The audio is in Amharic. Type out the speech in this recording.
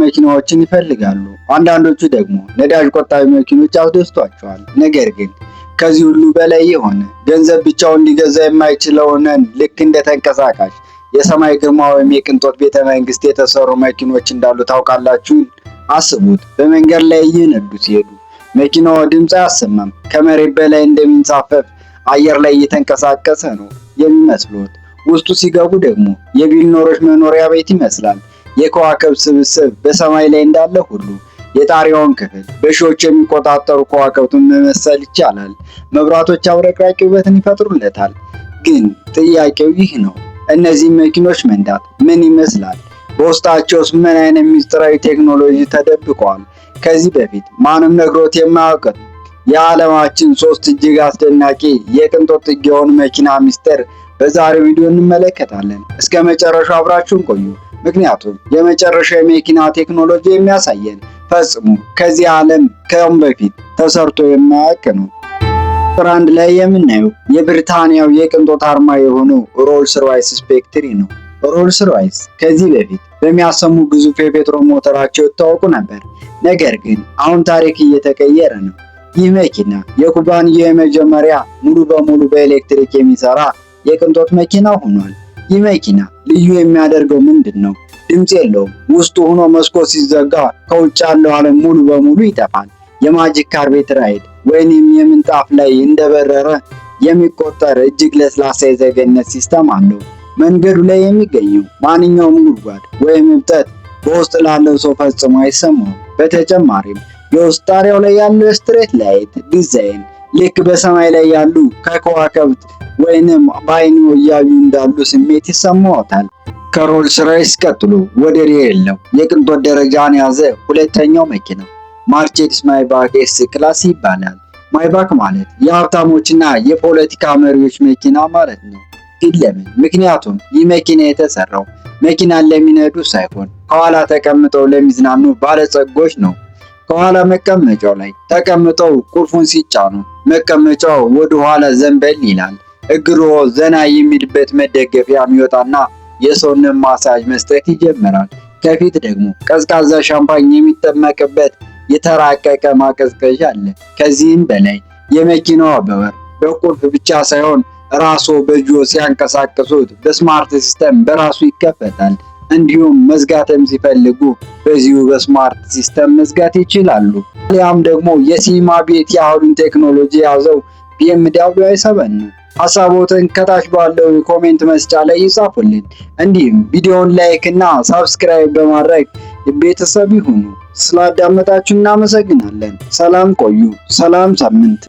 መኪናዎችን ይፈልጋሉ። አንዳንዶቹ ደግሞ ነዳጅ ቆጣቢ መኪኖች ያስደስቷቸዋል። ነገር ግን ከዚህ ሁሉ በላይ የሆነ ገንዘብ ብቻውን ሊገዛ የማይችለውን ልክ እንደ ተንቀሳቃሽ የሰማይ ግርማ ወይም የቅንጦት ቤተ መንግስት የተሰሩ መኪኖች እንዳሉ ታውቃላችሁ? አስቡት። በመንገድ ላይ እየነዱ ሲሄዱ መኪናው ድምፅ አያሰማም። ከመሬት በላይ እንደሚንሳፈፍ አየር ላይ እየተንቀሳቀሰ ነው የሚመስሉት። ውስጡ ሲገቡ ደግሞ የቢሊዮነሮች መኖሪያ ቤት ይመስላል። የከዋክብት ስብስብ በሰማይ ላይ እንዳለ ሁሉ የጣሪያውን ክፍል በሺዎች የሚቆጣጠሩ ከዋክብቱን መመሰል ይቻላል። መብራቶች አብረቅራቂ ውበትን ይፈጥሩለታል። ግን ጥያቄው ይህ ነው፣ እነዚህ መኪኖች መንዳት ምን ይመስላል? በውስጣቸውስ ምን አይነት ሚስጥራዊ ቴክኖሎጂ ተደብቀዋል? ከዚህ በፊት ማንም ነግሮት የማያውቅ የዓለማችን 3 እጅግ አስደናቂ የቅንጦት ጥግ የሆኑ መኪና ሚስጥር በዛሬው ቪዲዮ እንመለከታለን። እስከ መጨረሻው አብራችሁን ቆዩ። ምክንያቱም የመጨረሻ የመኪና ቴክኖሎጂ የሚያሳየን ፈጽሞ ከዚህ ዓለም ከአሁን በፊት ተሰርቶ የማያውቅ ነው። ቁጥር 1 ላይ የምናየው የብሪታንያው የቅንጦት አርማ የሆነው ሮልስ ሮይስ ስፔክትሪ ነው። ሮልስ ሮይስ ከዚህ በፊት በሚያሰሙ ግዙፍ የፔትሮል ሞተራቸው ይታወቁ ነበር። ነገር ግን አሁን ታሪክ እየተቀየረ ነው። ይህ መኪና የኩባንያው የመጀመሪያ ሙሉ በሙሉ በኤሌክትሪክ የሚሰራ የቅንጦት መኪና ሆኗል። ይህ መኪና ልዩ የሚያደርገው ምንድን ነው? ድምፅ የለውም። ውስጡ ሆኖ መስኮት ሲዘጋ ከውጭ ያለው ዓለም ሙሉ በሙሉ ይጠፋል። የማጂክ ካርፔት ራይድ ወይንም የምንጣፍ ላይ እንደበረረ የሚቆጠር እጅግ ለስላሳ የዘገነት ሲስተም አለው። መንገዱ ላይ የሚገኘው ማንኛውም ጉድጓድ ወይም እብጠት በውስጥ ላለው ሰው ፈጽሞ አይሰማውም። በተጨማሪም የውስጥ ጣሪያው ላይ ያለው ስትሬት ላይት ዲዛይን ልክ በሰማይ ላይ ያሉ ከከዋክብት ወይንም በአይኑ እያዩ እንዳሉ ስሜት ይሰማዎታል። ከሮልስ ሮይስ ቀጥሎ ወደር የሌለው የቅንጦት ደረጃን ያዘ ሁለተኛው መኪና መርሴዲስ ማይባክ ኤስ ክላስ ይባላል። ማይባክ ማለት የሀብታሞችና የፖለቲካ መሪዎች መኪና ማለት ነው። ግን ለምን? ምክንያቱም ይህ መኪና የተሰራው መኪናን ለሚነዱ ሳይሆን ከኋላ ተቀምጠው ለሚዝናኑ ባለጸጎች ነው። ከኋላ መቀመጫው ላይ ተቀምጠው ቁልፉን ሲጫኑ መቀመጫው ወደ ኋላ ዘንበል ይላል። እግሮ ዘና የሚልበት መደገፊያ የሚወጣና የሰውነት ማሳጅ መስጠት ይጀምራል። ከፊት ደግሞ ቀዝቃዛ ሻምፓኝ የሚጠመቅበት የተራቀቀ ማቀዝቀዣ አለ። ከዚህም በላይ የመኪናው በር በቁልፍ ብቻ ሳይሆን ራሱ በእጆ ሲያንቀሳቅሱት በስማርት ሲስተም በራሱ ይከፈታል። እንዲሁም መዝጋትም ሲፈልጉ በዚሁ በስማርት ሲስተም መዝጋት ይችላሉ። ያም ደግሞ የሲኒማ ቤት ያህሉን ቴክኖሎጂ ያዘው BMW i7 ነው። ሐሳቦትን ከታች ባለው ኮሜንት መስጫ ላይ ይጻፉልን። እንዲሁም ቪዲዮውን ላይክ እና ሰብስክራይብ በማድረግ ቤተሰብ ይሁኑ። ስላዳመጣችሁ እናመሰግናለን። ሰላም ቆዩ። ሰላም ሳምንት